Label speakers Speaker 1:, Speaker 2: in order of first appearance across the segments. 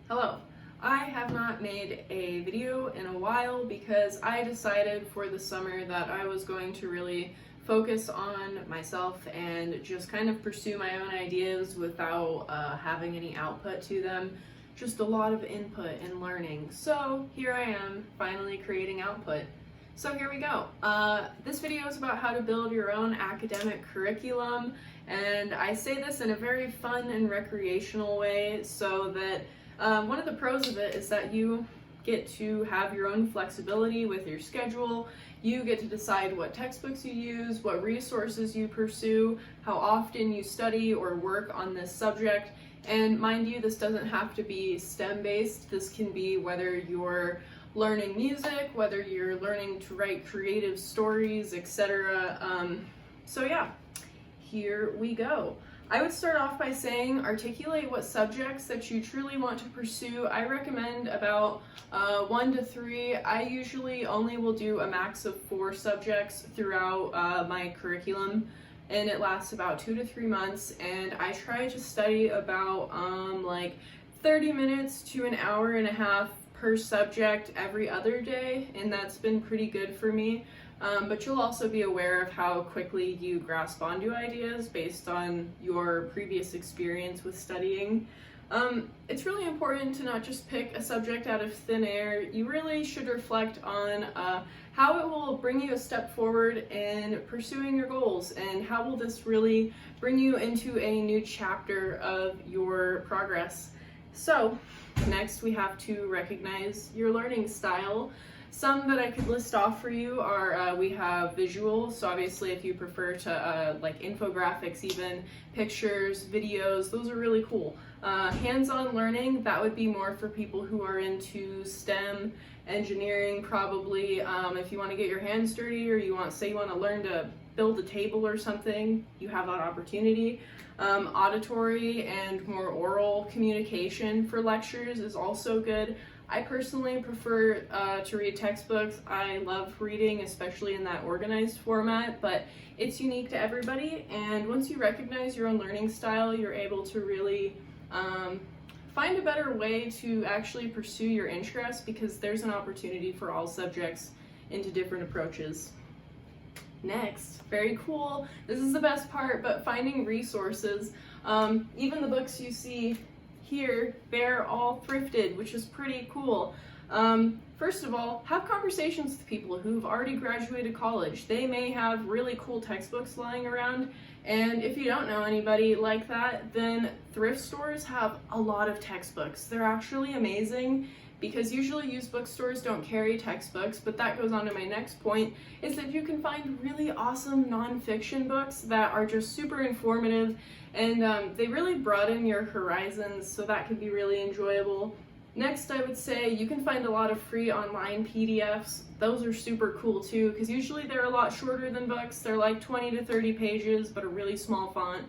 Speaker 1: Hello. I have not made a video in a while because I decided for the summer that I was going to really focus on myself and just kind of pursue my own ideas without having any output to them. Just a lot of input and learning. So here I am finally creating output. So here we go. This video is about how to build your own academic curriculum, and I say this in a very fun and recreational way so that one of the pros of it is that you get to have your own flexibility with your schedule. You get to decide what textbooks you use, what resources you pursue, how often you study or work on this subject. And mind you, this doesn't have to be STEM-based. This can be whether you're learning music, whether you're learning to write creative stories, etc. So yeah, here we go. I would start off by saying articulate what subjects that you truly want to pursue. I recommend about 1 to 3. I usually only will do a max of 4 subjects throughout my curriculum, and it lasts about 2 to 3 months, and I try to study about like 30 minutes to an hour and a half per subject every other day, and that's been pretty good for me. But you'll also be aware of how quickly you grasp onto ideas based on your previous experience with studying. It's really important to not just pick a subject out of thin air. You really should reflect on how it will bring you a step forward in pursuing your goals, and how will this really bring you into a new chapter of your progress. So next we have to recognize your learning style. Some that I could list off for you are we have visual, so obviously if you prefer to like infographics, even pictures, videos, those are really cool. Hands-on learning, that would be more for people who are into STEM, engineering probably. If you want to get your hands dirty, or you want to learn to build a table or something, you have that opportunity. Auditory and more oral communication for lectures is also good. I personally prefer to read textbooks. I love reading, especially in that organized format, but it's unique to everybody, and once you recognize your own learning style, you're able to really find a better way to actually pursue your interests, because there's an opportunity for all subjects into different approaches. Next, very cool, this is the best part, but finding resources. Even the books you see here, they're all thrifted, which is pretty cool. First of all, have conversations with people who've already graduated college. They may have really cool textbooks lying around, and if you don't know anybody like that, then thrift stores have a lot of textbooks. They're actually amazing, because usually used bookstores don't carry textbooks, but that goes on to my next point, is that you can find really awesome nonfiction books that are just super informative, and they really broaden your horizons, so that can be really enjoyable. Next, I would say you can find a lot of free online PDFs. Those are super cool too, because usually they're a lot shorter than books. They're like 20 to 30 pages, but a really small font.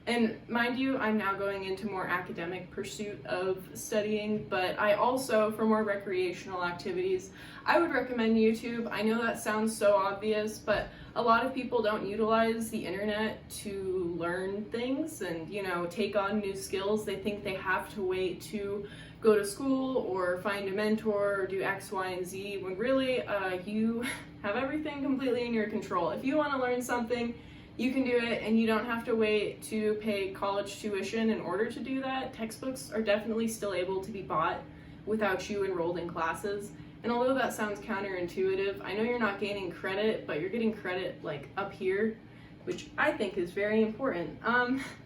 Speaker 1: And mind you, I'm now going into more academic pursuit of studying, but I also, for more recreational activities, I would recommend YouTube. I know that sounds so obvious, but a lot of people don't utilize the internet to learn things and, take on new skills. They think they have to wait to go to school or find a mentor or do X, Y, and Z, when really you have everything completely in your control. If you want to learn something, you can do it, and you don't have to wait to pay college tuition in order to do that. Textbooks are definitely still able to be bought without you enrolled in classes. And although that sounds counterintuitive, I know you're not gaining credit, but you're getting credit like up here, which I think is very important.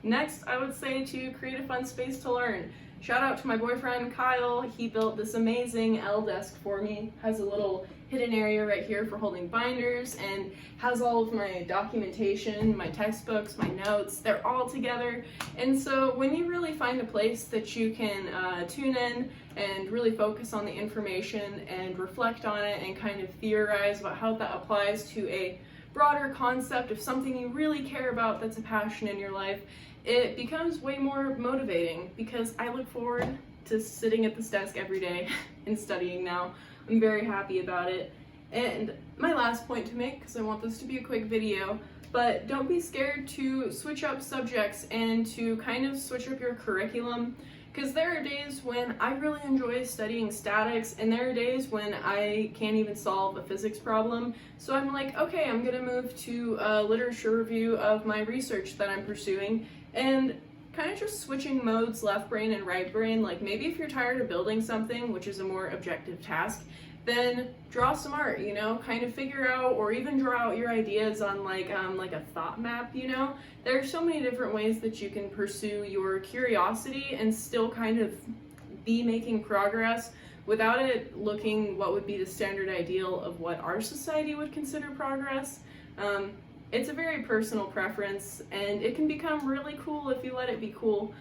Speaker 1: Next, I would say to create a fun space to learn. Shout out to my boyfriend, Kyle. He built this amazing L-desk for me. Has a little hidden area right here for holding binders, and has all of my documentation, my textbooks, my notes. They're all together. And so when you really find a place that you can tune in and really focus on the information and reflect on it and kind of theorize about how that applies to a broader concept of something you really care about that's a passion in your life, it becomes way more motivating, because I look forward to sitting at this desk every day and studying now. I'm very happy about it. And my last point to make, because I want this to be a quick video, but don't be scared to switch up subjects and to kind of switch up your curriculum. Because there are days when I really enjoy studying statics, and there are days when I can't even solve a physics problem. So I'm like, okay, I'm gonna move to a literature review of my research that I'm pursuing, and kind of just switching modes, left brain and right brain. Like maybe if you're tired of building something, which is a more objective task, then draw some art, you know, kind of figure out, or even draw out your ideas on like a thought map, you know. There are so many different ways that you can pursue your curiosity and still kind of be making progress without it looking what would be the standard ideal of what our society would consider progress. It's a very personal preference, and it can become really cool if you let it be cool.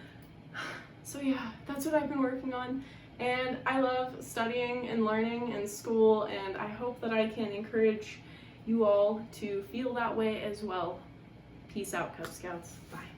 Speaker 1: So yeah, that's what I've been working on, and I love studying and learning in school, and I hope that I can encourage you all to feel that way as well. Peace out, Cub Scouts. Bye.